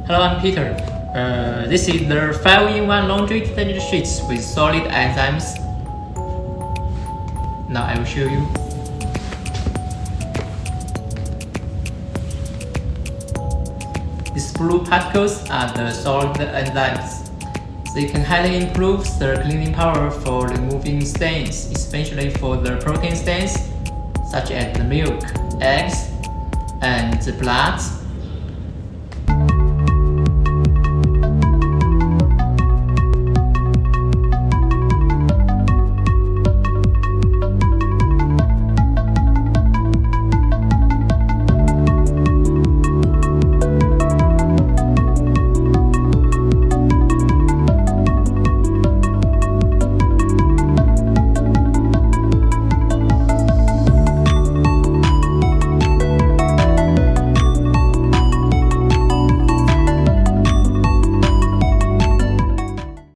Hello, I'm Peter. This is the 5-in-1 laundry detergent sheets with solid enzymes. Now I will show you. These blue particles are the solid enzymes. They can highly improve the cleaning power for removing stains, especially for the protein stains, such as the milk, eggs, and the blood.